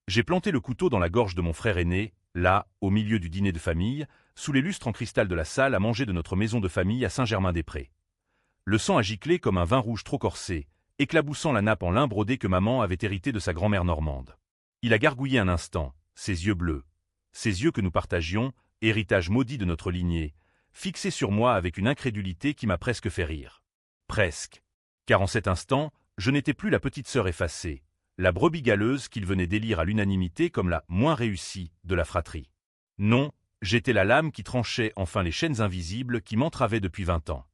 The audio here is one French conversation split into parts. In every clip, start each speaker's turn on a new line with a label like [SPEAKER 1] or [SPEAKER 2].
[SPEAKER 1] J'ai planté le couteau dans la gorge de mon frère aîné, là, au milieu du dîner de famille, sous les lustres en cristal de la salle à manger de notre maison de famille à Saint-Germain-des-Prés. Le sang a giclé comme un vin rouge trop corsé, éclaboussant la nappe en lin brodé que maman avait hérité de sa grand-mère normande. Il a gargouillé un instant, ses yeux bleus. Ces yeux que nous partagions, héritage maudit de notre lignée, fixés sur moi avec une incrédulité qui m'a presque fait rire. Presque. Car en cet instant, je n'étais plus la petite sœur effacée, la brebis galeuse qu'il venait d'élire à l'unanimité comme la moins réussie de la fratrie. Non, j'étais la lame qui tranchait enfin les chaînes invisibles qui m'entravaient depuis 20 ans.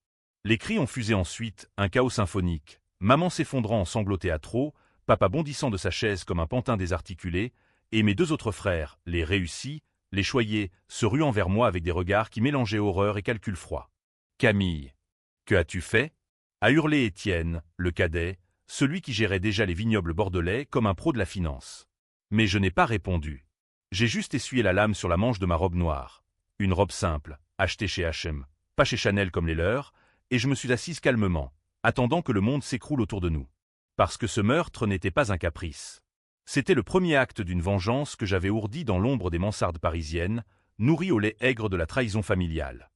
[SPEAKER 1] Les cris ont fusé ensuite, un chaos symphonique, maman s'effondrant en sanglots théâtraux, papa bondissant de sa chaise comme un pantin désarticulé, et mes deux autres frères, les réussis, les choyés, se ruant vers moi avec des regards qui mélangeaient horreur et calcul froid. « Camille, que as-tu fait » a hurlé Étienne, le cadet, celui qui gérait déjà les vignobles bordelais comme un pro de la finance. Mais je n'ai pas répondu. J'ai juste essuyé la lame sur la manche de ma robe noire. Une robe simple, achetée chez H&M, pas chez Chanel comme les leurs, et je me suis assise calmement, attendant que le monde s'écroule autour de nous. Parce que ce meurtre n'était pas un caprice. C'était le premier acte d'une vengeance que j'avais ourdie dans l'ombre des mansardes parisiennes, nourrie au lait aigre de la trahison familiale.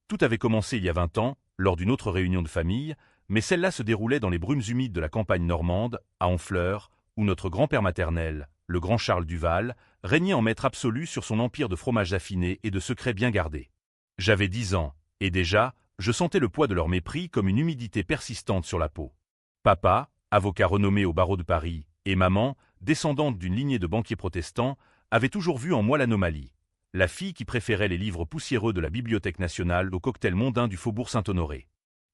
[SPEAKER 1] Tout avait commencé il y a 20 ans, lors d'une autre réunion de famille, mais celle-là se déroulait dans les brumes humides de la campagne normande, à Honfleur, où notre grand-père maternel, le grand Charles Duval, régnait en maître absolu sur son empire de fromages affinés et de secrets bien gardés. J'avais 10 ans, et déjà, je sentais le poids de leur mépris comme une humidité persistante sur la peau. Papa, avocat renommé au barreau de Paris, et maman, descendante d'une lignée de banquiers protestants, avaient toujours vu en moi l'anomalie, la fille qui préférait les livres poussiéreux de la Bibliothèque nationale au cocktail mondain du faubourg Saint-Honoré.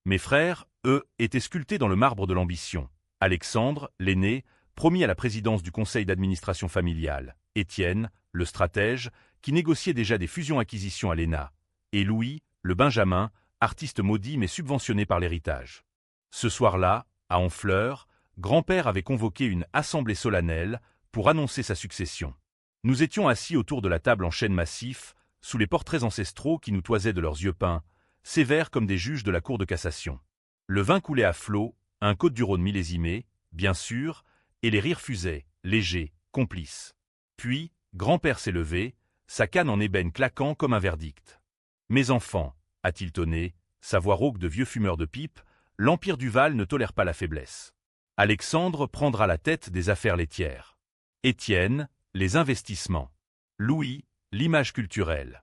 [SPEAKER 1] Mes frères, eux, étaient sculptés dans le marbre de l'ambition. Alexandre, l'aîné, promis à la présidence du conseil d'administration familiale. Étienne, le stratège, qui négociait déjà des fusions-acquisitions à l'ENA. Et Louis, le benjamin, artiste maudit mais subventionné par l'héritage. Ce soir-là, à Honfleur, grand-père avait convoqué une assemblée solennelle pour annoncer sa succession. Nous étions assis autour de la table en chêne massif, sous les portraits ancestraux qui nous toisaient de leurs yeux peints, sévères comme des juges de la cour de cassation. Le vin coulait à flots, un Côte-du-Rhône millésimé, bien sûr, et les rires fusaient, légers, complices. Puis, grand-père s'est levé, sa canne en ébène claquant comme un verdict. « Mes enfants, a-t-il tonné, sa voix rauque de vieux fumeur de pipe, l'Empire Duval ne tolère pas la faiblesse. Alexandre prendra la tête des affaires laitières. Étienne, les investissements. Louis, l'image culturelle.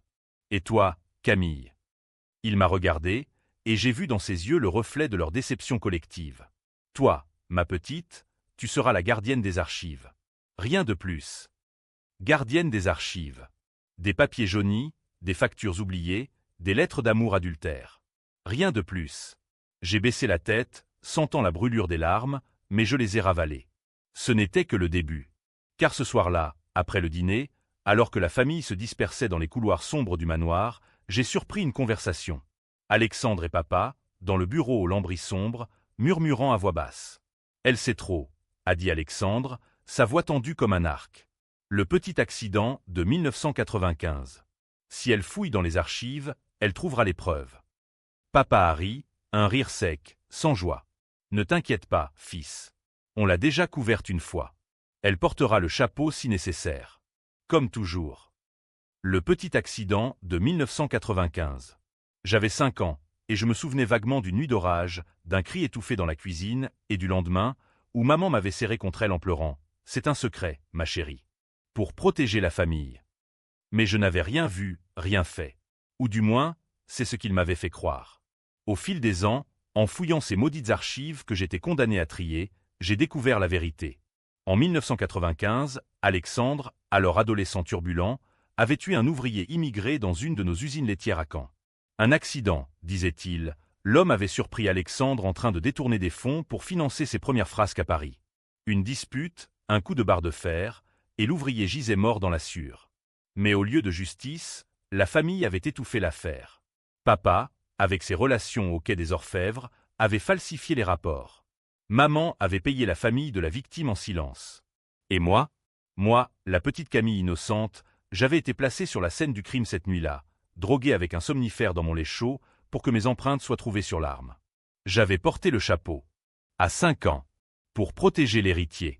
[SPEAKER 1] Et toi, Camille. » Il m'a regardé, et j'ai vu dans ses yeux le reflet de leur déception collective. Toi, ma petite, tu seras la gardienne des archives. Rien de plus. Gardienne des archives. Des papiers jaunis, des factures oubliées, des lettres d'amour adultères. Rien de plus. J'ai baissé la tête, sentant la brûlure des larmes, mais je les ai ravalées. Ce n'était que le début. Car ce soir-là, après le dîner, alors que la famille se dispersait dans les couloirs sombres du manoir, j'ai surpris une conversation. Alexandre et papa, dans le bureau aux lambris sombres, murmurant à voix basse. « Elle sait trop », a dit Alexandre, sa voix tendue comme un arc. Le petit accident de 1995. Si elle fouille dans les archives, elle trouvera les preuves. Papa a ri, un rire sec, sans joie. « Ne t'inquiète pas, fils. On l'a déjà couverte une fois. Elle portera le chapeau si nécessaire. Comme toujours. » Le petit accident de 1995. J'avais 5 ans, et je me souvenais vaguement d'une nuit d'orage, d'un cri étouffé dans la cuisine, et du lendemain, où maman m'avait serré contre elle en pleurant. « C'est un secret, ma chérie. Pour protéger la famille. » Mais je n'avais rien vu, rien fait. Ou du moins, c'est ce qu'il m'avait fait croire. Au fil des ans, en fouillant ces maudites archives que j'étais condamné à trier, j'ai découvert la vérité. En 1995, Alexandre, alors adolescent turbulent, avait tué un ouvrier immigré dans une de nos usines laitières à Caen. Un accident, disait-il, l'homme avait surpris Alexandre en train de détourner des fonds pour financer ses premières frasques à Paris. Une dispute, un coup de barre de fer, et l'ouvrier gisait mort dans la sûre. Mais au lieu de justice, la famille avait étouffé l'affaire. Papa, avec ses relations au quai des Orfèvres, avait falsifié les rapports. Maman avait payé la famille de la victime en silence. Et moi, la petite Camille innocente, j'avais été placé sur la scène du crime cette nuit-là, drogué avec un somnifère dans mon lait chaud pour que mes empreintes soient trouvées sur l'arme. J'avais porté le chapeau. À 5 ans. Pour protéger l'héritier.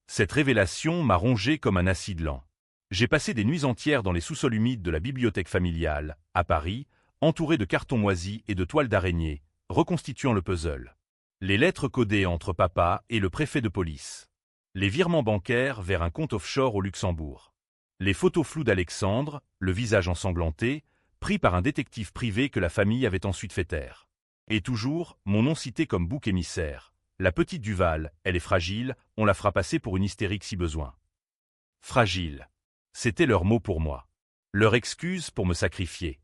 [SPEAKER 1] Cette révélation m'a rongé comme un acide lent. J'ai passé des nuits entières dans les sous-sols humides de la bibliothèque familiale, à Paris, entouré de cartons moisis et de toiles d'araignée, reconstituant le puzzle. Les lettres codées entre papa et le préfet de police. Les virements bancaires vers un compte offshore au Luxembourg. Les photos floues d'Alexandre, le visage ensanglanté, pris par un détective privé que la famille avait ensuite fait taire. Et toujours, mon nom cité comme bouc émissaire. La petite Duval, elle est fragile, on la fera passer pour une hystérique si besoin. Fragile. C'était leur mot pour moi. Leur excuse pour me sacrifier.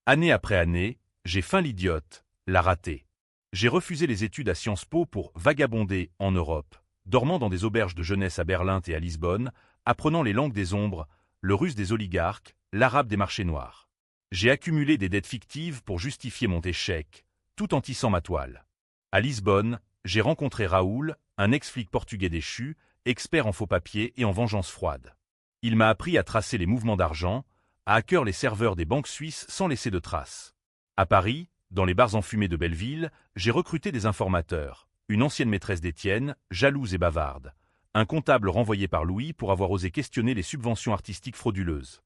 [SPEAKER 1] Année après année, j'ai feint l'idiote, la ratée. J'ai refusé les études à Sciences Po pour vagabonder en Europe, dormant dans des auberges de jeunesse à Berlin et à Lisbonne, apprenant les langues des ombres, le russe des oligarques, l'arabe des marchés noirs. J'ai accumulé des dettes fictives pour justifier mon échec, tout en tissant ma toile. À Lisbonne, j'ai rencontré Raoul, un ex-flic portugais déchu, expert en faux papiers et en vengeance froide. Il m'a appris à tracer les mouvements d'argent, à hacker les serveurs des banques suisses sans laisser de traces. À Paris, dans les bars enfumés de Belleville, j'ai recruté des informateurs, une ancienne maîtresse d'Étienne, jalouse et bavarde, un comptable renvoyé par Louis pour avoir osé questionner les subventions artistiques frauduleuses.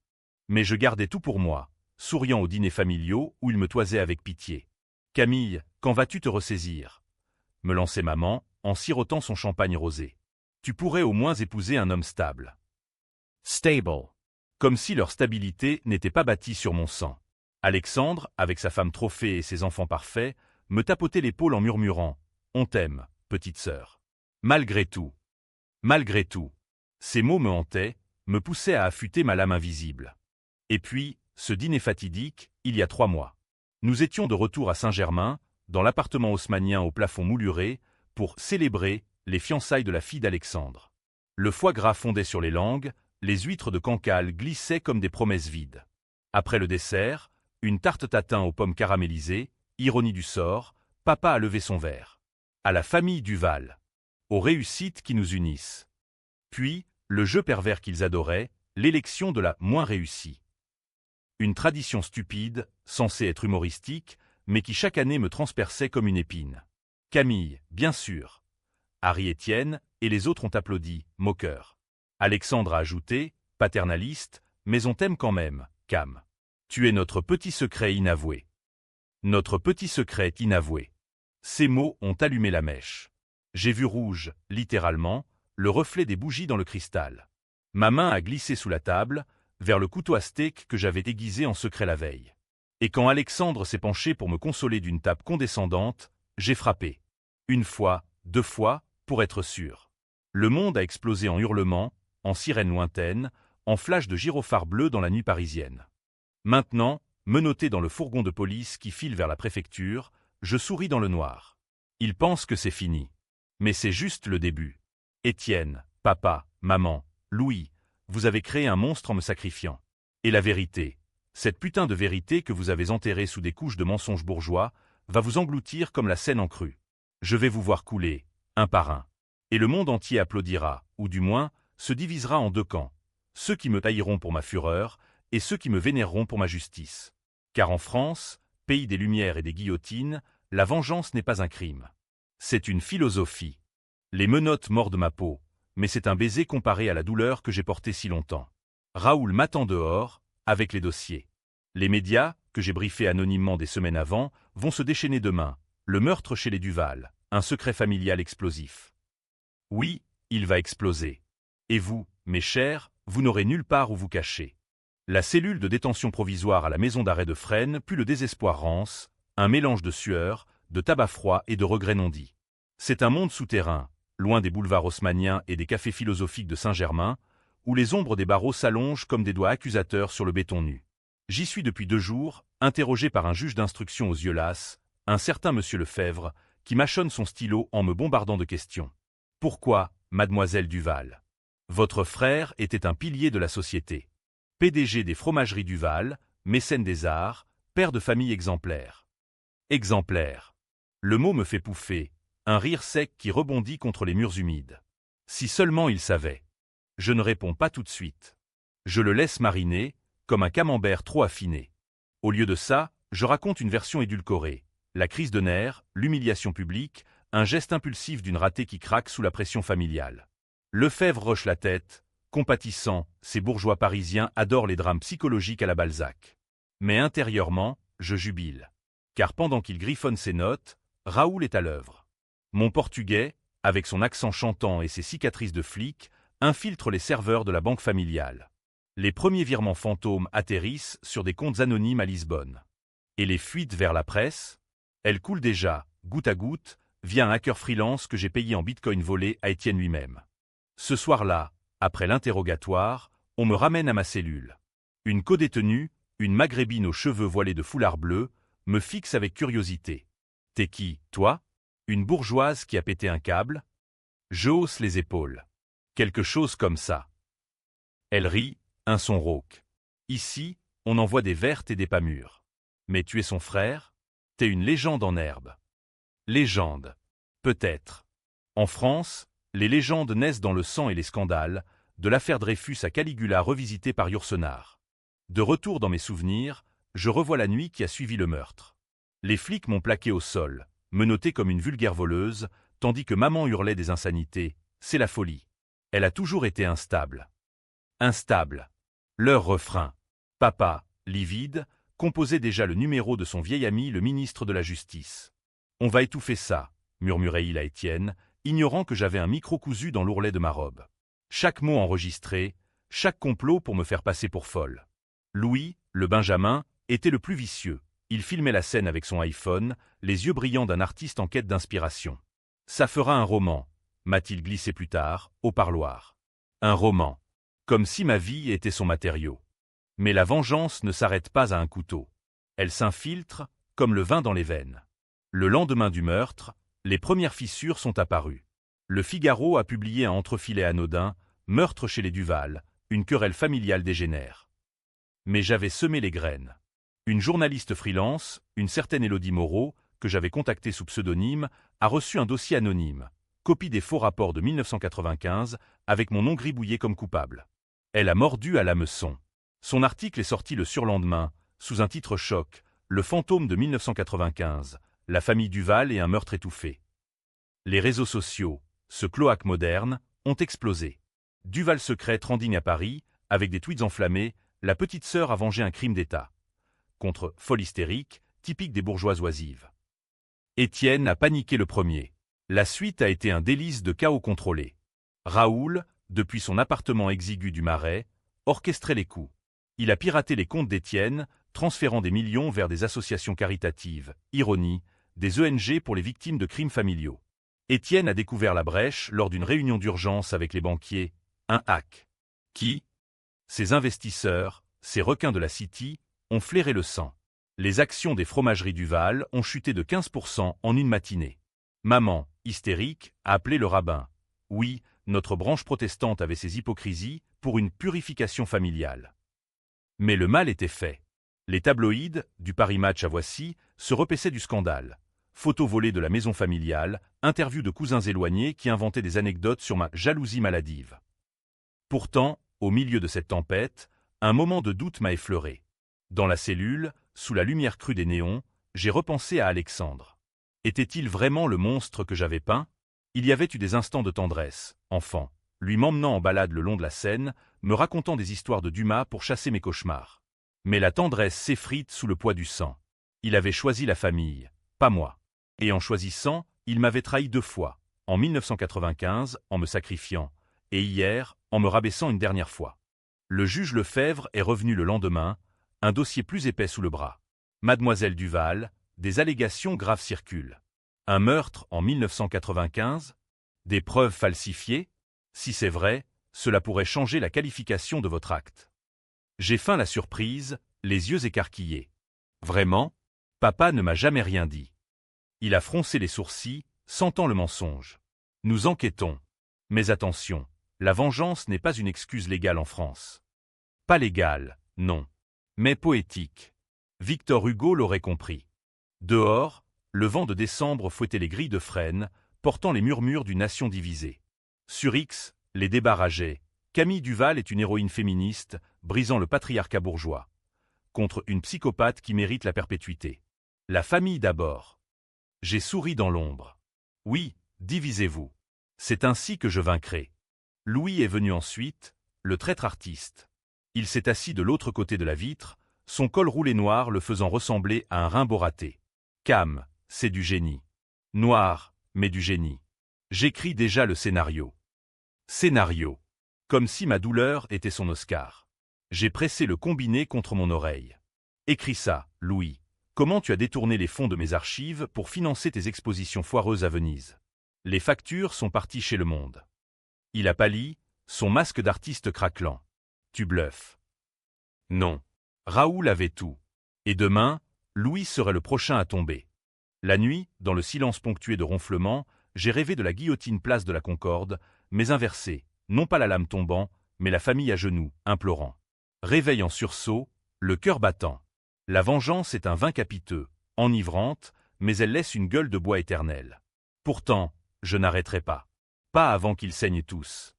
[SPEAKER 1] Mais je gardais tout pour moi, souriant aux dîners familiaux où il me toisait avec pitié. « Camille, quand vas-tu te ressaisir ?» me lançait maman, en sirotant son champagne rosé. « Tu pourrais au moins épouser un homme stable. » Stable. Comme si leur stabilité n'était pas bâtie sur mon sang. Alexandre, avec sa femme trophée et ses enfants parfaits, me tapotait l'épaule en murmurant « On t'aime, petite sœur. » Malgré tout. Malgré tout. Ces mots me hantaient, me poussaient à affûter ma lame invisible. Et puis, ce dîner fatidique, il y a 3 mois. Nous étions de retour à Saint-Germain, dans l'appartement haussmannien au plafond mouluré, pour célébrer les fiançailles de la fille d'Alexandre. Le foie gras fondait sur les langues, les huîtres de Cancale glissaient comme des promesses vides. Après le dessert, une tarte tatin aux pommes caramélisées, ironie du sort, papa a levé son verre. À la famille Duval. Aux réussites qui nous unissent. Puis, le jeu pervers qu'ils adoraient, l'élection de la moins réussie. Une tradition stupide, censée être humoristique, mais qui chaque année me transperçait comme une épine. Camille, bien sûr. Harry Etienne, et les autres ont applaudi, moqueurs. Alexandre a ajouté, paternaliste, mais on t'aime quand même, Cam. Tu es notre petit secret inavoué. Notre petit secret inavoué. Ces mots ont allumé la mèche. J'ai vu rouge, littéralement, le reflet des bougies dans le cristal. Ma main a glissé sous la table, vers le couteau à steak que j'avais aiguisé en secret la veille. Et quand Alexandre s'est penché pour me consoler d'une tape condescendante, j'ai frappé. 1 fois, 2 fois, pour être sûr. Le monde a explosé en hurlements, en sirènes lointaines, en flashs de gyrophares bleus dans la nuit parisienne. Maintenant, menotté dans le fourgon de police qui file vers la préfecture, je souris dans le noir. Ils pensent que c'est fini. Mais c'est juste le début. Étienne, papa, maman, Louis, vous avez créé un monstre en me sacrifiant. Et la vérité, cette putain de vérité que vous avez enterrée sous des couches de mensonges bourgeois, va vous engloutir comme la Seine en crue. Je vais vous voir couler, un par un. Et le monde entier applaudira, ou du moins, se divisera en 2 camps. Ceux qui me haïront pour ma fureur, et ceux qui me vénéreront pour ma justice. Car en France, pays des Lumières et des guillotines, la vengeance n'est pas un crime. C'est une philosophie. Les menottes mordent ma peau, mais c'est un baiser comparé à la douleur que j'ai portée si longtemps. Raoul m'attend dehors, avec les dossiers. Les médias, que j'ai briefés anonymement des semaines avant, vont se déchaîner demain. Le meurtre chez les Duval, un secret familial explosif. Oui, il va exploser. Et vous, mes chers, vous n'aurez nulle part où vous cacher. La cellule de détention provisoire à la maison d'arrêt de Fresnes pue le désespoir rance, un mélange de sueur, de tabac froid et de regrets non dits. C'est un monde souterrain, loin des boulevards haussmanniens et des cafés philosophiques de Saint-Germain, où les ombres des barreaux s'allongent comme des doigts accusateurs sur le béton nu. J'y suis depuis 2 jours, interrogé par un juge d'instruction aux yeux lasses, un certain monsieur Lefebvre, qui mâchonne son stylo en me bombardant de questions. Pourquoi, mademoiselle Duval? Votre frère était un pilier de la société. PDG des fromageries Duval, mécène des arts, père de famille exemplaire. Exemplaire. Le mot me fait pouffer, un rire sec qui rebondit contre les murs humides. Si seulement il savait. Je ne réponds pas tout de suite. Je le laisse mariner, comme un camembert trop affiné. Au lieu de ça, je raconte une version édulcorée. La crise de nerfs, l'humiliation publique, un geste impulsif d'une ratée qui craque sous la pression familiale. Lefebvre hoche la tête, compatissant, ces bourgeois parisiens adorent les drames psychologiques à la Balzac. Mais intérieurement, je jubile. Car pendant qu'il griffonne ses notes, Raoul est à l'œuvre. Mon portugais, avec son accent chantant et ses cicatrices de flic, infiltre les serveurs de la banque familiale. Les premiers virements fantômes atterrissent sur des comptes anonymes à Lisbonne. Et les fuites vers la presse? Elles coulent déjà, goutte à goutte, via un hacker freelance que j'ai payé en bitcoin volé à Étienne lui-même. Ce soir-là, après l'interrogatoire, on me ramène à ma cellule. Une codétenue, une maghrébine aux cheveux voilés de foulard bleu, me fixe avec curiosité. « T'es qui, toi? Une bourgeoise qui a pété un câble ?» Je hausse les épaules. Quelque chose comme ça. Elle rit, un son rauque. Ici, on en voit des vertes et des pas mûres. Mais tu es son frère? T'es une légende en herbe. Légende. Peut-être. En France, les légendes naissent dans le sang et les scandales, de l'affaire Dreyfus à Caligula revisitée par Yourcenar. De retour dans mes souvenirs, je revois la nuit qui a suivi le meurtre. Les flics m'ont plaqué au sol, menotté comme une vulgaire voleuse, tandis que maman hurlait des insanités. C'est la folie. Elle a toujours été instable. Instable. Leur refrain. Papa, livide, composait déjà le numéro de son vieil ami le ministre de la Justice. On va étouffer ça, murmurait-il à Étienne, ignorant que j'avais un micro cousu dans l'ourlet de ma robe. Chaque mot enregistré, chaque complot pour me faire passer pour folle. Louis, le Benjamin, était le plus vicieux. Il filmait la scène avec son iPhone, les yeux brillants d'un artiste en quête d'inspiration. Ça fera un roman, m'a-t-il glissé plus tard, au parloir. Un roman. Comme si ma vie était son matériau. Mais la vengeance ne s'arrête pas à un couteau. Elle s'infiltre, comme le vin dans les veines. Le lendemain du meurtre, les premières fissures sont apparues. Le Figaro a publié un entrefilet anodin, meurtre chez les Duval, une querelle familiale dégénère. Mais j'avais semé les graines. Une journaliste freelance, une certaine Élodie Moreau, que j'avais contactée sous pseudonyme, a reçu un dossier anonyme, copie des faux rapports de 1995, avec mon nom gribouillé comme coupable. Elle a mordu à l'hameçon. Son article est sorti le surlendemain, sous un titre choc, Le fantôme de 1995, la famille Duval et un meurtre étouffé. Les réseaux sociaux, ce cloaque moderne, ont explosé. Duval secret trending à Paris, avec des tweets enflammés, la petite sœur a vengé un crime d'État. Contre folle hystérique, typique des bourgeoises oisives. Étienne a paniqué le premier. La suite a été un délice de chaos contrôlé. Raoul, depuis son appartement exigu du Marais, orchestrait les coups. Il a piraté les comptes d'Étienne, transférant des millions vers des associations caritatives, ironie, des ONG pour les victimes de crimes familiaux. Étienne a découvert la brèche lors d'une réunion d'urgence avec les banquiers, un hack. Qui? Ces investisseurs, ces requins de la City, ont flairé le sang. Les actions des fromageries Duval ont chuté de 15% en une matinée. Maman, hystérique, a appelé le rabbin. Oui, notre branche protestante avait ses hypocrisies pour une purification familiale. Mais le mal était fait. Les tabloïds, du Paris Match à Voici, se repaissaient du scandale. Photos volées de la maison familiale, interviews de cousins éloignés qui inventaient des anecdotes sur ma jalousie maladive. Pourtant, au milieu de cette tempête, un moment de doute m'a effleuré. Dans la cellule, sous la lumière crue des néons, j'ai repensé à Alexandre. Était-il vraiment le monstre que j'avais peint? Il y avait eu des instants de tendresse, enfant, lui m'emmenant en balade le long de la Seine, me racontant des histoires de Dumas pour chasser mes cauchemars. Mais la tendresse s'effrite sous le poids du sang. Il avait choisi la famille, pas moi. Et en choisissant, il m'avait trahi 2 fois, en 1995 en me sacrifiant, et hier en me rabaissant une dernière fois. Le juge Lefebvre est revenu le lendemain, un dossier plus épais sous le bras. Mademoiselle Duval, des allégations graves circulent. Un meurtre en 1995? Des preuves falsifiées? Si c'est vrai, cela pourrait changer la qualification de votre acte. J'ai feint la surprise, les yeux écarquillés. Vraiment? Papa ne m'a jamais rien dit. Il a froncé les sourcils, sentant le mensonge. Nous enquêtons. Mais attention, la vengeance n'est pas une excuse légale en France. Pas légale, non. Mais poétique. Victor Hugo l'aurait compris. Dehors, le vent de décembre fouettait les grilles de frêne, portant les murmures d'une nation divisée. Sur X, les débats rageaient. Camille Duval est une héroïne féministe, brisant le patriarcat bourgeois. Contre une psychopathe qui mérite la perpétuité. La famille d'abord. J'ai souri dans l'ombre. Oui, divisez-vous. C'est ainsi que je vaincrai. Louis est venu ensuite, le traître artiste. Il s'est assis de l'autre côté de la vitre, son col roulé noir le faisant ressembler à un Rimbaud raté. Cam, c'est du génie. Noir, mais du génie. J'écris déjà le scénario. Scénario. Comme si ma douleur était son Oscar. J'ai pressé le combiné contre mon oreille. Écris ça, Louis. Comment tu as détourné les fonds de mes archives pour financer tes expositions foireuses à Venise? Les factures sont parties chez Le Monde. Il a pâli, son masque d'artiste craquelant. Tu bluffes. Non. Raoul avait tout. Et demain, Louis serait le prochain à tomber. La nuit, dans le silence ponctué de ronflements, j'ai rêvé de la guillotine place de la Concorde, mais inversée, non pas la lame tombant, mais la famille à genoux, implorant. Réveil en sursaut, le cœur battant. La vengeance est un vin capiteux, enivrante, mais elle laisse une gueule de bois éternelle. Pourtant, je n'arrêterai pas. Pas avant qu'ils saignent tous.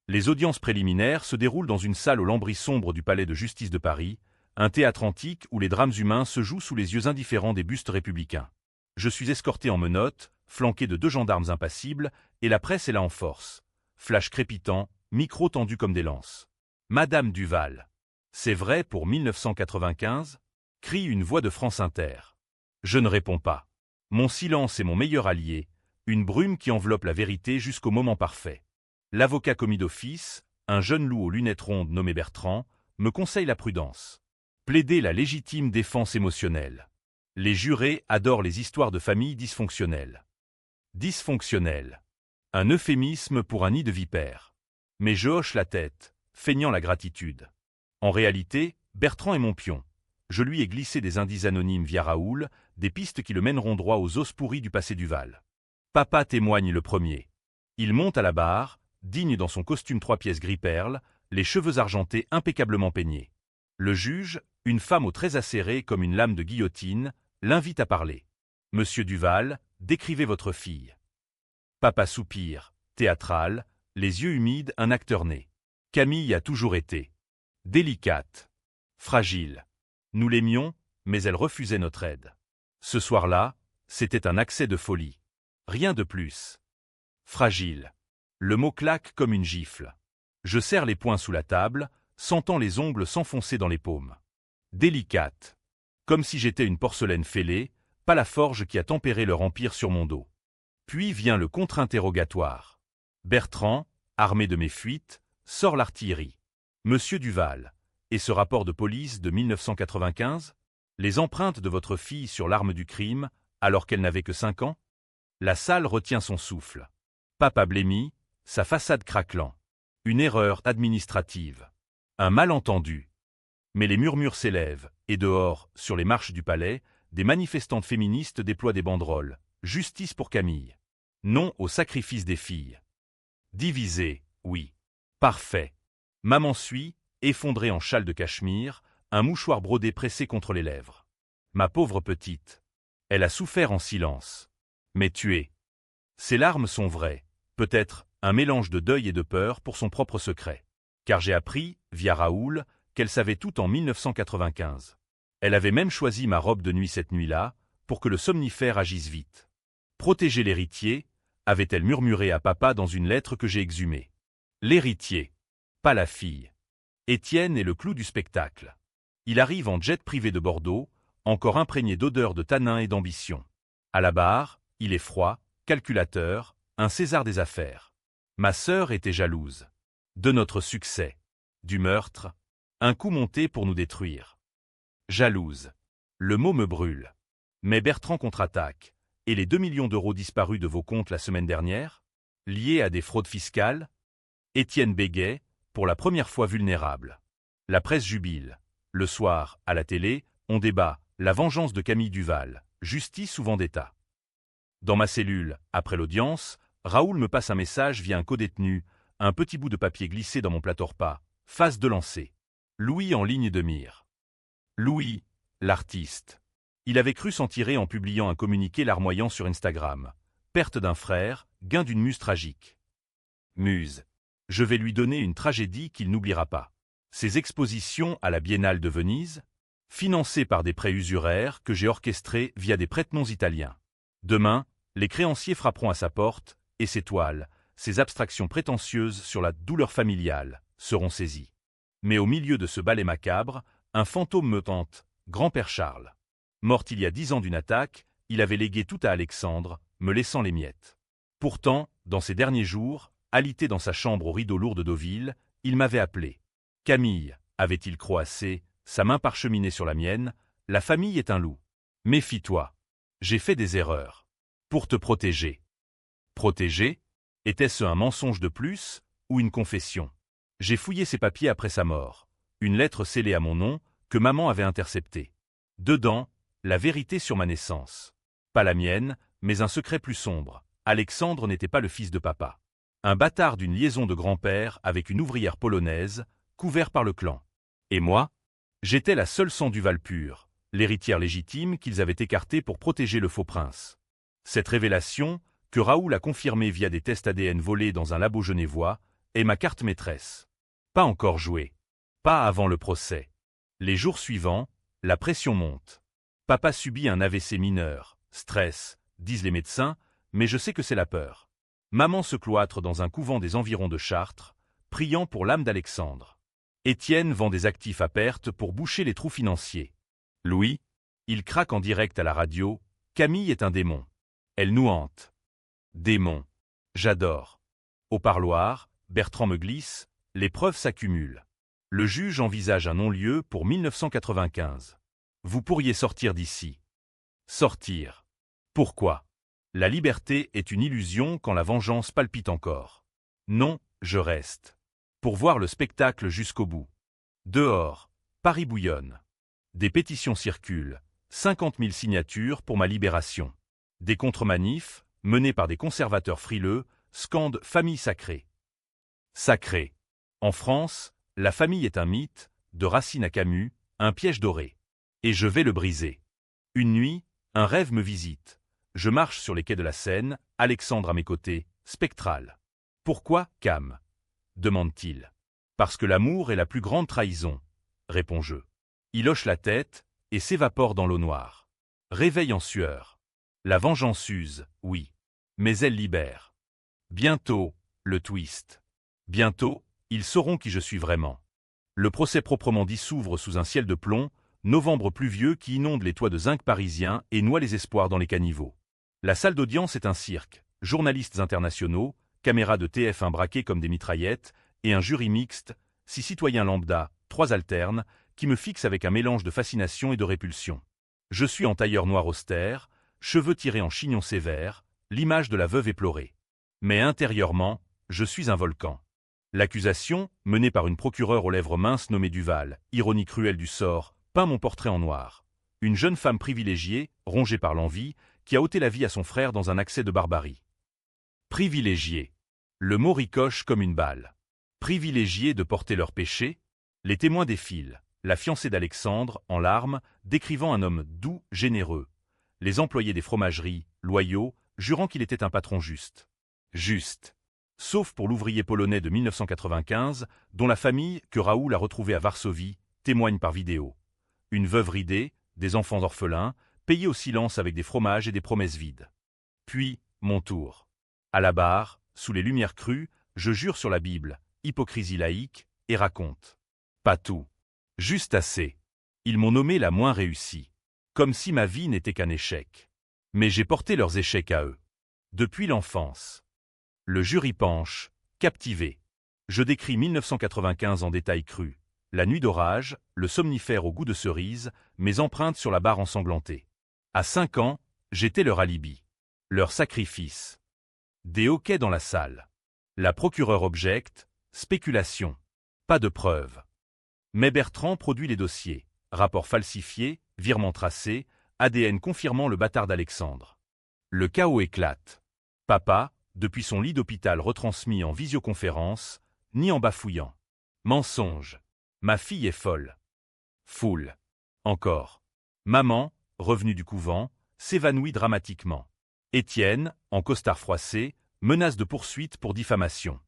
[SPEAKER 1] Les audiences préliminaires se déroulent dans une salle aux lambris sombres du palais de justice de Paris, un théâtre antique où les drames humains se jouent sous les yeux indifférents des bustes républicains. Je suis escorté en menottes, flanqué de 2 gendarmes impassibles, et la presse est là en force. Flash crépitant, micro tendu comme des lances. Madame Duval. C'est vrai pour 1995 ? Crie une voix de France Inter. Je ne réponds pas. Mon silence est mon meilleur allié, une brume qui enveloppe la vérité jusqu'au moment parfait. L'avocat commis d'office, un jeune loup aux lunettes rondes nommé Bertrand, me conseille la prudence. Plaider la légitime défense émotionnelle. Les jurés adorent les histoires de familles dysfonctionnelles. Dysfonctionnelles. Un euphémisme pour un nid de vipères. Mais je hoche la tête, feignant la gratitude. En réalité, Bertrand est mon pion. Je lui ai glissé des indices anonymes via Raoul, des pistes qui le mèneront droit aux os pourris du passé Duval. Papa témoigne le premier. Il monte à la barre, digne dans son costume 3 pièces gris-perle, les cheveux argentés impeccablement peignés. Le juge, une femme aux traits acérés comme une lame de guillotine, l'invite à parler. Monsieur Duval, décrivez votre fille. Papa soupire, théâtral, les yeux humides, un acteur né. Camille a toujours été délicate, fragile. Nous l'aimions, mais elle refusait notre aide. Ce soir-là, c'était un accès de folie. Rien de plus. Fragile. Le mot claque comme une gifle. Je serre les poings sous la table, sentant les ongles s'enfoncer dans les paumes. Délicate. Comme si j'étais une porcelaine fêlée, pas la forge qui a tempéré leur empire sur mon dos. Puis vient le contre-interrogatoire. Bertrand, armé de mes fuites, sort l'artillerie. Monsieur Duval. Et ce rapport de police de 1995? Les empreintes de votre fille sur l'arme du crime, alors qu'elle n'avait que 5 ans? La salle retient son souffle. Papa blêmi, sa façade craquelant. Une erreur administrative. Un malentendu. Mais les murmures s'élèvent, et dehors, sur les marches du palais, des manifestantes féministes déploient des banderoles. Justice pour Camille. Non au sacrifice des filles. Divisé, oui. Parfait. Maman suit, effondrée en châle de cachemire, un mouchoir brodé pressé contre les lèvres. Ma pauvre petite. Elle a souffert en silence. Mais tuée. Ses larmes sont vraies, peut-être un mélange de deuil et de peur pour son propre secret. Car j'ai appris, via Raoul, qu'elle savait tout en 1995. Elle avait même choisi ma robe de nuit cette nuit-là, pour que le somnifère agisse vite. Protéger l'héritier, avait-elle murmuré à papa dans une lettre que j'ai exhumée. L'héritier. Pas la fille. Étienne est le clou du spectacle. Il arrive en jet privé de Bordeaux, encore imprégné d'odeur de tanin et d'ambition. À la barre, il est froid, calculateur, un César des affaires. Ma sœur était jalouse. De notre succès. Du meurtre. Un coup monté pour nous détruire. Jalouse. Le mot me brûle. Mais Bertrand contre-attaque. Et les 2 millions d'euros disparus de vos comptes la semaine dernière? Liés à des fraudes fiscales? Étienne bégait, pour la première fois vulnérable. La presse jubile. Le soir, à la télé, on débat la vengeance de Camille Duval, justice ou vendetta. Dans ma cellule, après l'audience, Raoul me passe un message via un codétenu, un petit bout de papier glissé dans mon plateau repas, phase de lancer. Louis en ligne de mire. Louis, l'artiste. Il avait cru s'en tirer en publiant un communiqué larmoyant sur Instagram. Perte d'un frère, gain d'une muse tragique. Muse. Je vais lui donner une tragédie qu'il n'oubliera pas. Ses expositions à la Biennale de Venise, financées par des prêts usuraires que j'ai orchestrés via des prête-noms italiens. Demain, les créanciers frapperont à sa porte, et ses toiles, ces abstractions prétentieuses sur la douleur familiale seront saisies. Mais au milieu de ce ballet macabre, un fantôme me tente, grand-père Charles. Mort il y a 10 ans d'une attaque, il avait légué tout à Alexandre, me laissant les miettes. Pourtant, dans ces derniers jours, alité dans sa chambre aux rideaux lourds de Deauville, il m'avait appelé. Camille, avait-il croassé, sa main parcheminée sur la mienne, la famille est un loup. Méfie-toi. J'ai fait des erreurs. Pour te protéger. Protéger? Était-ce un mensonge de plus, ou une confession? J'ai fouillé ses papiers après sa mort. Une lettre scellée à mon nom, que maman avait interceptée. Dedans, la vérité sur ma naissance. Pas la mienne, mais un secret plus sombre. Alexandre n'était pas le fils de papa. Un bâtard d'une liaison de grand-père avec une ouvrière polonaise, couvert par le clan. Et moi? J'étais la seule sang duval pure, l'héritière légitime qu'ils avaient écartée pour protéger le faux prince. Cette révélation, que Raoul a confirmée via des tests ADN volés dans un labo genevois, est ma carte maîtresse. Pas encore jouée. Pas avant le procès. Les jours suivants, la pression monte. Papa subit un AVC mineur, stress, disent les médecins, mais je sais que c'est la peur. Maman se cloître dans un couvent des environs de Chartres, priant pour l'âme d'Alexandre. Étienne vend des actifs à perte pour boucher les trous financiers. Louis, il craque en direct à la radio, Camille est un démon. Elle nous hante. Démon. J'adore. Au parloir, Bertrand me glisse, les preuves s'accumulent. Le juge envisage un non-lieu pour 1995. Vous pourriez sortir d'ici. Sortir. Pourquoi? La liberté est une illusion quand la vengeance palpite encore. Non, je reste. Pour voir le spectacle jusqu'au bout. Dehors, Paris bouillonne. Des pétitions circulent, 50 000 signatures pour ma libération. Des contre-manifs, menés par des conservateurs frileux, scandent « famille sacrée ». Sacrée. En France, la famille est un mythe, de Racine à Camus, un piège doré. Et je vais le briser. Une nuit, un rêve me visite. Je marche sur les quais de la Seine, Alexandre à mes côtés, spectral. Pourquoi, Cam? Demande-t-il. Parce que l'amour est la plus grande trahison, réponds-je. Il hoche la tête et s'évapore dans l'eau noire. Réveille en sueur. La vengeance use, oui. Mais elle libère. Bientôt, le twist. Bientôt, ils sauront qui je suis vraiment. Le procès proprement dit s'ouvre sous un ciel de plomb, novembre pluvieux qui inonde les toits de zinc parisiens et noie les espoirs dans les caniveaux. La salle d'audience est un cirque, journalistes internationaux, caméras de TF1 braquées comme des mitraillettes, et un jury mixte, 6 citoyens lambda, 3 alternes, qui me fixent avec un mélange de fascination et de répulsion. Je suis en tailleur noir austère, cheveux tirés en chignon sévère, l'image de la veuve éplorée. Mais intérieurement, je suis un volcan. L'accusation, menée par une procureure aux lèvres minces nommée Duval, ironie cruelle du sort, peint mon portrait en noir. Une jeune femme privilégiée, rongée par l'envie, qui a ôté la vie à son frère dans un accès de barbarie. Privilégiée. Le mot ricoche comme une balle. Privilégiés de porter leurs péchés, les témoins défilent, la fiancée d'Alexandre, en larmes, décrivant un homme doux, généreux. Les employés des fromageries, loyaux, jurant qu'il était un patron juste. Juste. Sauf pour l'ouvrier polonais de 1995, dont la famille, que Raoul a retrouvée à Varsovie, témoigne par vidéo. Une veuve ridée, des enfants orphelins, payés au silence avec des fromages et des promesses vides. Puis, mon tour. À la barre, sous les lumières crues, je jure sur la Bible, hypocrisie laïque, et raconte. Pas tout. Juste assez. Ils m'ont nommé la moins réussie. Comme si ma vie n'était qu'un échec. Mais j'ai porté leurs échecs à eux. Depuis l'enfance. Le jury penche, captivé. Je décris 1995 en détail cru. La nuit d'orage, le somnifère au goût de cerise, mes empreintes sur la barre ensanglantée. À 5 ans, j'étais leur alibi. Leur sacrifice. Des hoquets dans la salle. La procureure objecte, spéculation. Pas de preuves. Mais Bertrand produit les dossiers. Rapports falsifiés, virements tracés, ADN confirmant le bâtard d'Alexandre. Le chaos éclate. Papa, depuis son lit d'hôpital retransmis en visioconférence, ni en bafouillant. Mensonge. Ma fille est folle. Foule. Encore. Maman, revenue du couvent, s'évanouit dramatiquement. Étienne, en costard froissé, menace de poursuite pour diffamation.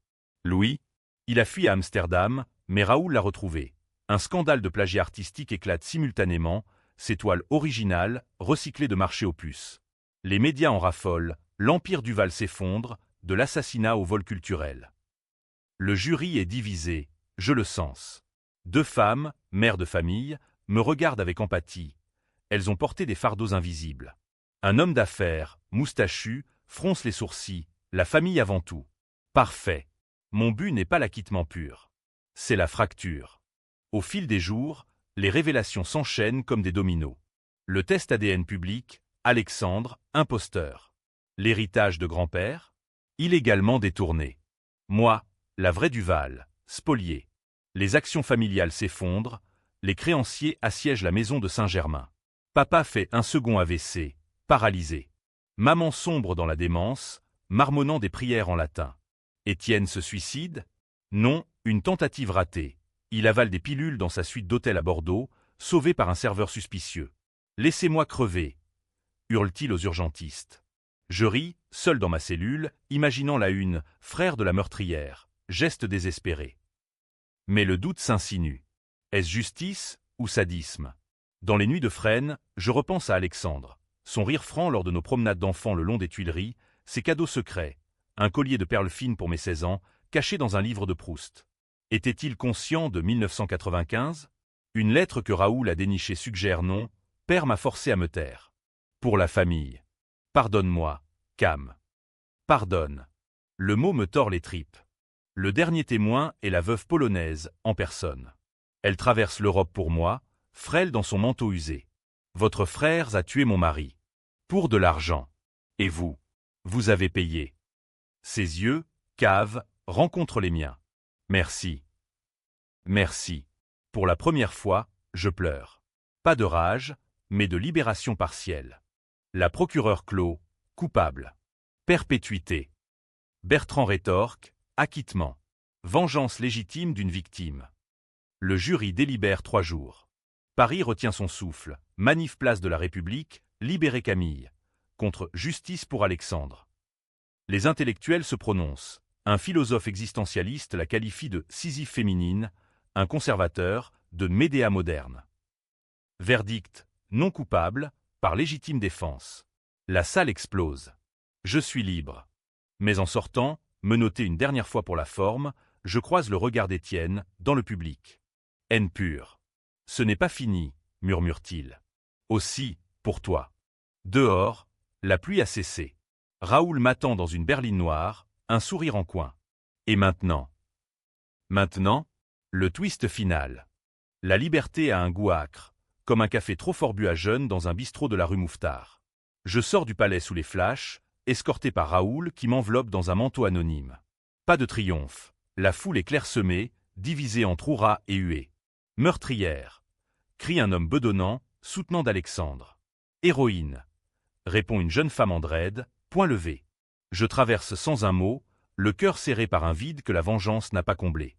[SPEAKER 1] Louis, il a fui à Amsterdam, mais Raoul l'a retrouvé. Un scandale de plagiat artistique éclate simultanément, ses toiles originales, recyclées de marché aux puces. Les médias en raffolent, l'empire Duval s'effondre, de l'assassinat au vol culturel. Le jury est divisé, je le sens. 2 femmes, mères de famille, me regardent avec empathie. Elles ont porté des fardeaux invisibles. Un homme d'affaires, moustachu, fronce les sourcils, la famille avant tout. Parfait. Mon but n'est pas l'acquittement pur. C'est la fracture. Au fil des jours, les révélations s'enchaînent comme des dominos. Le test ADN public, Alexandre, imposteur. L'héritage de grand-père, illégalement détourné. Moi, la vraie Duval, spolié. Les actions familiales s'effondrent, les créanciers assiègent la maison de Saint-Germain. Papa fait un second AVC, paralysé. Maman sombre dans la démence, marmonnant des prières en latin. Étienne se suicide? Non, une tentative ratée. Il avale des pilules dans sa suite d'hôtel à Bordeaux, sauvé par un serveur suspicieux. Laissez-moi crever, hurle-t-il aux urgentistes. Je ris, seul dans ma cellule, imaginant la une, frère de la meurtrière, geste désespéré. Mais le doute s'insinue. Est-ce justice ou sadisme? Dans les nuits de Fresnes, je repense à Alexandre. Son rire franc lors de nos promenades d'enfants le long des Tuileries, ses cadeaux secrets, un collier de perles fines pour mes 16 ans, caché dans un livre de Proust. Était-il conscient de 1995? Une lettre que Raoul a dénichée suggère non, père m'a forcé à me taire. Pour la famille. Pardonne-moi, Cam. Pardonne. Le mot me tord les tripes. Le dernier témoin est la veuve polonaise, en personne. Elle traverse l'Europe pour moi, frêle dans son manteau usé. Votre frère a tué mon mari. Pour de l'argent. Et vous? Vous avez payé. Ses yeux, caves, rencontrent les miens. Merci. Merci. Pour la première fois, je pleure. Pas de rage, mais de libération partielle. La procureure clôt, coupable. Perpétuité. Bertrand rétorque, acquittement. Vengeance légitime d'une victime. Le jury délibère 3 jours. Paris retient son souffle. Manif place de la République, libérez Camille. Contre justice pour Alexandre. Les intellectuels se prononcent. Un philosophe existentialiste la qualifie de Sisyphe féminine, un conservateur de Médéa moderne. Verdict, non coupable, par légitime défense. La salle explose. Je suis libre. Mais en sortant, menotté une dernière fois pour la forme, je croise le regard d'Étienne, dans le public. Haine pure. Ce n'est pas fini, murmure-t-il. Aussi, pour toi. Dehors, la pluie a cessé. Raoul m'attend dans une berline noire, un sourire en coin. Et maintenant? Maintenant, le twist final. La liberté a un goût âcre, comme un café trop fort bu à jeun dans un bistrot de la rue Mouffetard. Je sors du palais sous les flashs, escorté par Raoul qui m'enveloppe dans un manteau anonyme. Pas de triomphe. La foule est clairsemée, divisée entre hurrahs et huées. Meurtrière, crie un homme bedonnant, soutenant d'Alexandre. Héroïne, répond une jeune femme en dread, point levé. Je traverse sans un mot, le cœur serré par un vide que la vengeance n'a pas comblé.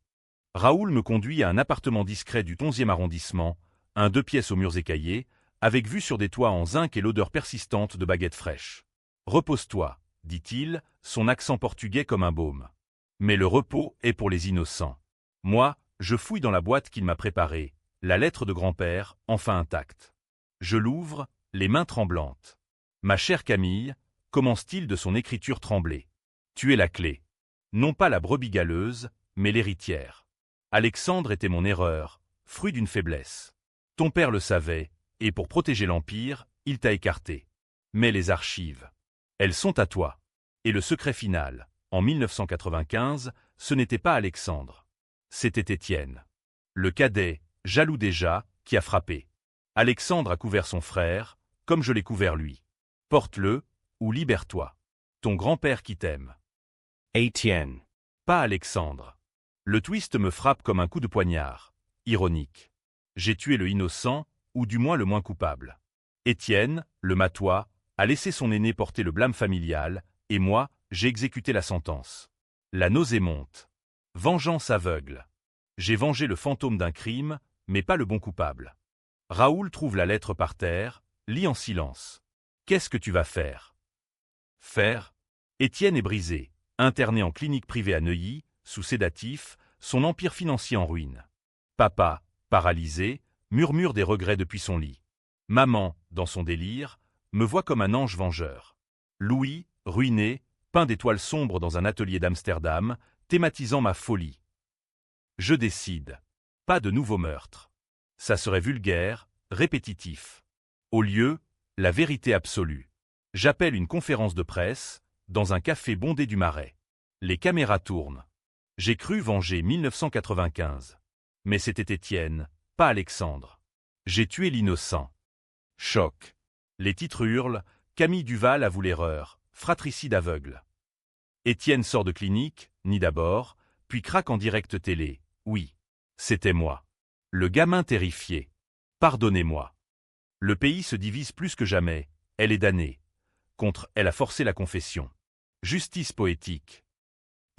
[SPEAKER 1] Raoul me conduit à un appartement discret du 11e arrondissement, un 2 pièces aux murs écaillés, avec vue sur des toits en zinc et l'odeur persistante de baguettes fraîches. Repose-toi, dit-il, son accent portugais comme un baume. Mais le repos est pour les innocents. Moi, je fouille dans la boîte qu'il m'a préparée, la lettre de grand-père, enfin intacte. Je l'ouvre, les mains tremblantes. Ma chère Camille, commence-t-il de son écriture tremblée. Tu es la clé. Non pas la brebis galeuse, mais l'héritière. Alexandre était mon erreur, fruit d'une faiblesse. Ton père le savait, et pour protéger l'Empire, il t'a écarté. Mais les archives, elles sont à toi. Et le secret final, en 1995, ce n'était pas Alexandre. C'était Étienne. Le cadet, jaloux déjà, qui a frappé. Alexandre a couvert son frère, comme je l'ai couvert lui. Porte-le, ou libère-toi. Ton grand-père qui t'aime. Étienne. Pas Alexandre. Le twist me frappe comme un coup de poignard. Ironique. J'ai tué le innocent, ou du moins le moins coupable. Étienne, le matois, a laissé son aîné porter le blâme familial, et moi, j'ai exécuté la sentence. La nausée monte. Vengeance aveugle. J'ai vengé le fantôme d'un crime, mais pas le bon coupable. Raoul trouve la lettre par terre, lit en silence. Qu'est-ce que tu vas faire? Faire? Étienne est brisé, interné en clinique privée à Neuilly, sous sédatif, son empire financier en ruine. Papa, paralysé, murmure des regrets depuis son lit. Maman, dans son délire, me voit comme un ange vengeur. Louis, ruiné, peint d'étoiles sombres dans un atelier d'Amsterdam, thématisant ma folie. Je décide. Pas de nouveau meurtre. Ça serait vulgaire, répétitif. Au lieu, la vérité absolue. J'appelle une conférence de presse, dans un café bondé du Marais. Les caméras tournent. J'ai cru venger 1995. Mais c'était Étienne, pas Alexandre. J'ai tué l'innocent. Choc. Les titres hurlent, Camille Duval avoue l'erreur, fratricide aveugle. Étienne sort de clinique, nie d'abord, puis craque en direct télé. Oui, c'était moi. Le gamin terrifié. Pardonnez-moi. Le pays se divise plus que jamais, elle est damnée. Contre elle a forcé la confession. Justice poétique.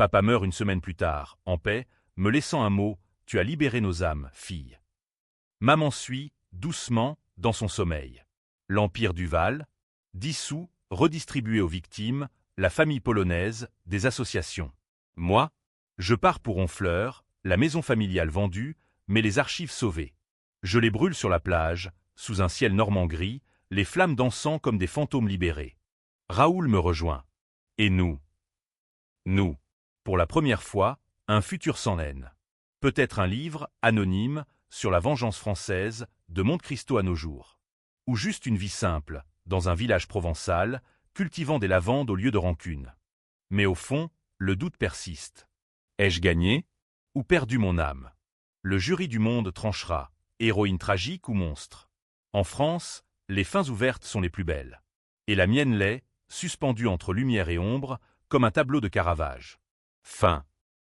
[SPEAKER 1] Papa meurt une semaine plus tard, en paix, me laissant un mot, tu as libéré nos âmes, fille. Maman suit, doucement, dans son sommeil. L'empire Duval, dissous, redistribué aux victimes, la famille polonaise, des associations. Moi, je pars pour Honfleur, la maison familiale vendue, mais les archives sauvées. Je les brûle sur la plage, sous un ciel normand gris, les flammes dansant comme des fantômes libérés. Raoul me rejoint. Et nous, pour la première fois, un futur sans laine. Peut-être un livre, anonyme, sur la vengeance française, de Monte Cristo à nos jours. Ou juste une vie simple, dans un village provençal, cultivant des lavandes au lieu de rancune. Mais au fond, le doute persiste. Ai-je gagné ou perdu mon âme? Le jury du monde tranchera, héroïne tragique ou monstre. En France, les fins ouvertes sont les plus belles. Et la mienne l'est, suspendue entre lumière et ombre, comme un tableau de Caravage. Fin.